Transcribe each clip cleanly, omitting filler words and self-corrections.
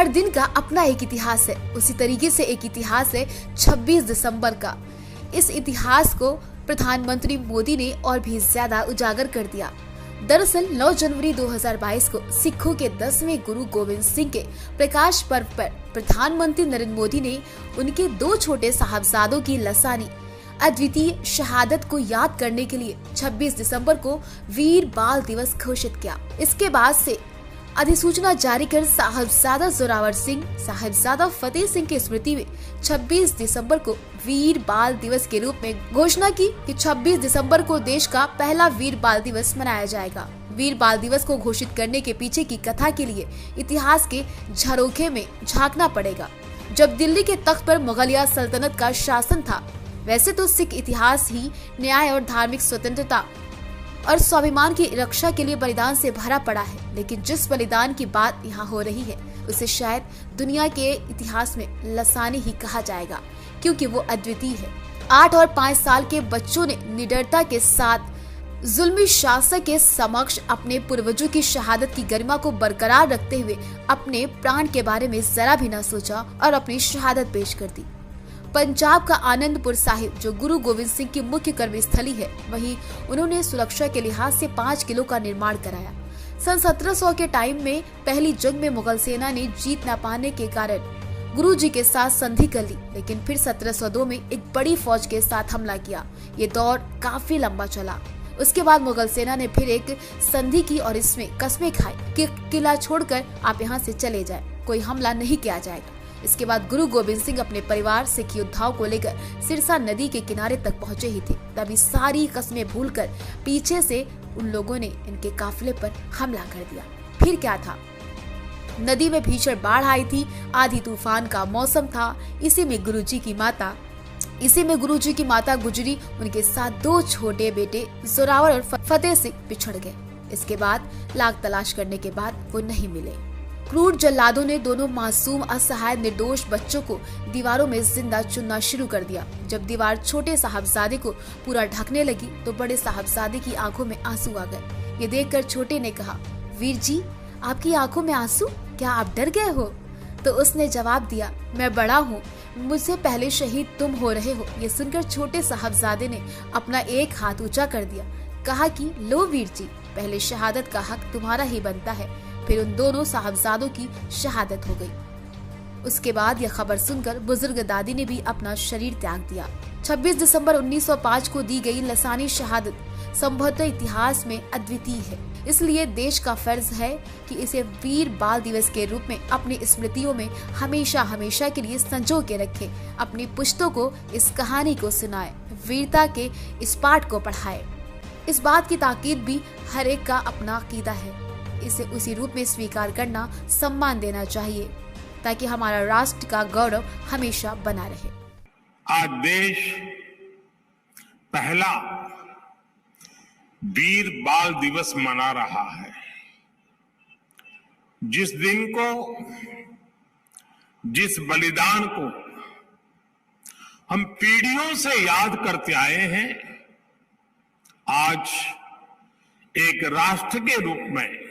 दिन का अपना एक इतिहास है, उसी तरीके से एक इतिहास है 26 दिसंबर का। इस इतिहास को प्रधानमंत्री मोदी ने और भी ज्यादा उजागर कर दिया। दरअसल 9 जनवरी 2022 को सिखों के 10वें गुरु गोविंद सिंह के प्रकाश पर्व पर प्रधानमंत्री नरेंद्र मोदी ने उनके 2 छोटे साहबजादों की लसानी अद्वितीय शहादत को याद करने के लिए 26 दिसंबर को वीर बाल दिवस घोषित किया। इसके बाद से अधिसूचना जारी कर साहबजादा जोरावर सिंह, साहबजादा फतेह सिंह की स्मृति में 26 दिसंबर को वीर बाल दिवस के रूप में घोषणा की कि 26 दिसंबर को देश का पहला वीर बाल दिवस मनाया जाएगा। वीर बाल दिवस को घोषित करने के पीछे की कथा के लिए इतिहास के झरोखे में झांकना पड़ेगा। जब दिल्ली के तख्त पर मुगलिया सल्तनत का शासन था, वैसे तो सिख इतिहास ही न्याय और धार्मिक स्वतंत्रता और स्वाभिमान की रक्षा के लिए बलिदान से भरा पड़ा है, लेकिन जिस बलिदान की बात यहाँ हो रही है उसे शायद दुनिया के इतिहास में लसानी ही कहा जाएगा, क्योंकि वो अद्वितीय है। 8 और 5 साल के बच्चों ने निडरता के साथ जुल्मी शासक के समक्ष अपने पूर्वजों की शहादत की गरिमा को बरकरार रखते हुए अपने प्राण के बारे में जरा भी न सोचा और अपनी शहादत पेश कर दी। पंजाब का आनंदपुर साहिब, जो गुरु गोविंद सिंह की मुख्य कर्मस्थली है, वहीं उन्होंने सुरक्षा के लिहाज से 5 किलों का निर्माण कराया। सन 1700 के टाइम में पहली जंग में मुगल सेना ने जीत न पाने के कारण गुरुजी के साथ संधि कर ली, लेकिन फिर 1702 में एक बड़ी फौज के साथ हमला किया। ये दौर काफी लंबा चला। उसके बाद मुगल सेना ने फिर एक संधि की और इसमें कस्में खाई कि किला छोड़कर आप यहाँ से चले जाए, कोई हमला नहीं किया जाएगा। इसके बाद गुरु गोविंद सिंह अपने परिवार सिख योद्धाओं को लेकर सिरसा नदी के किनारे तक पहुंचे ही थे, तभी सारी कस्में भूलकर पीछे से उन लोगों ने इनके काफिले पर हमला कर दिया। फिर क्या था, नदी में भीषण बाढ़ आई थी, आधी तूफान का मौसम था। इसी में गुरुजी की माता गुजरी, उनके साथ 2 छोटे बेटे जोरावर और फतेह सिंह बिछड़ गए। इसके बाद लाख तलाश करने के बाद वो नहीं मिले। क्रूर जल्लादों ने दोनों मासूम असहाय निर्दोष बच्चों को दीवारों में जिंदा चुनना शुरू कर दिया। जब दीवार छोटे साहबजादे को पूरा ढकने लगी तो बड़े साहबजादे की आंखों में आंसू आ गए। ये देखकर छोटे ने कहा, वीर जी, आपकी आंखों में आंसू, क्या आप डर गए हो? तो उसने जवाब दिया, मैं बड़ा हूँ, मुझसे पहले शहीद तुम हो रहे हो। ये सुनकर छोटे साहबजादे ने अपना एक हाथ ऊंचा कर दिया, कहा कि लो वीर जी, पहले शहादत का हक तुम्हारा ही बनता है। फिर उन दोनों साहबजादों की शहादत हो गई। उसके बाद यह खबर सुनकर बुजुर्ग दादी ने भी अपना शरीर त्याग दिया। 26 दिसंबर 1905 को दी गई लसानी शहादत संभवतः इतिहास में अद्वितीय है, इसलिए देश का फर्ज है कि इसे वीर बाल दिवस के रूप में अपनी स्मृतियों में हमेशा हमेशा के लिए संजो के रखे, अपनी पुश्तों को इस कहानी को सुनाए, वीरता के इस पाठ को पढ़ाए। इस बात की ताकीद भी हर एक का अपना अकीदा है, इसे उसी रूप में स्वीकार करना, सम्मान देना चाहिए, ताकि हमारा राष्ट्र का गौरव हमेशा बना रहे। आज देश पहला वीर बाल दिवस मना रहा है, जिस दिन को, जिस बलिदान को हम पीढ़ियों से याद करते आए हैं, आज एक राष्ट्र के रूप में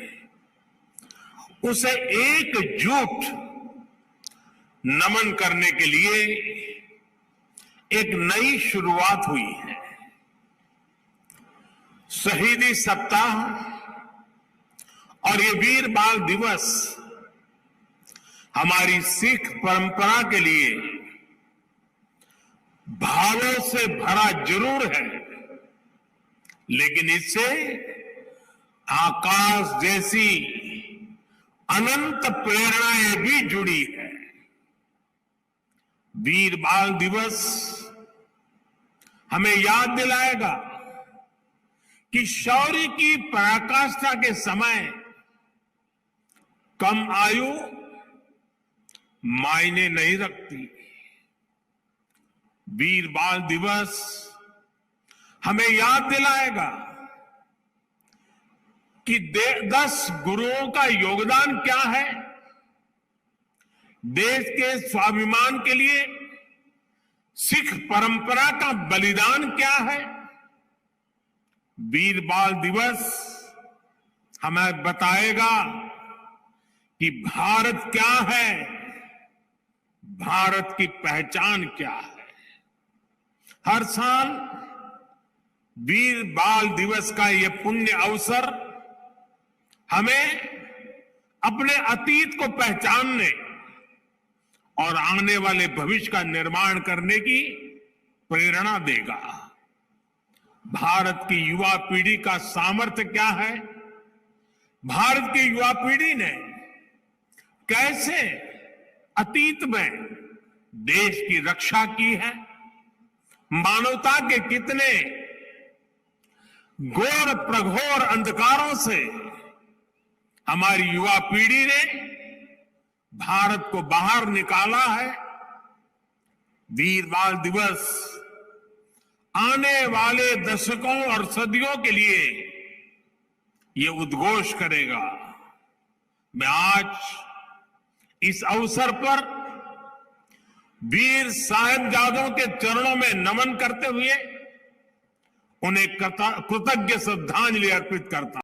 उसे एकजुट नमन करने के लिए एक नई शुरुआत हुई है। शहीदी सप्ताह और ये वीर बाल दिवस हमारी सिख परंपरा के लिए भावों से भरा जरूर है, लेकिन इससे आकाश जैसी अनंत प्रेरणाएं भी जुड़ी है। वीर बाल दिवस हमें याद दिलाएगा कि शौर्य की पराकाष्ठा के समय कम आयु मायने नहीं रखती। वीर बाल दिवस हमें याद दिलाएगा कि 10 गुरुओं का योगदान क्या है, देश के स्वाभिमान के लिए सिख परंपरा का बलिदान क्या है। वीर बाल दिवस हमें बताएगा कि भारत क्या है, भारत की पहचान क्या है। हर साल वीर बाल दिवस का ये पुण्य अवसर हमें अपने अतीत को पहचानने और आने वाले भविष्य का निर्माण करने की प्रेरणा देगा। भारत की युवा पीढ़ी का सामर्थ्य क्या है, भारत की युवा पीढ़ी ने कैसे अतीत में देश की रक्षा की है, मानवता के कितने घोर प्रघोर अंधकारों से हमारी युवा पीढ़ी ने भारत को बाहर निकाला है। वीर बाल दिवस आने वाले दशकों और सदियों के लिए ये उद्घोष करेगा। मैं आज इस अवसर पर वीर साहिबजादों के चरणों में नमन करते हुए उन्हें कृतज्ञ श्रद्धांजलि अर्पित करता हूं।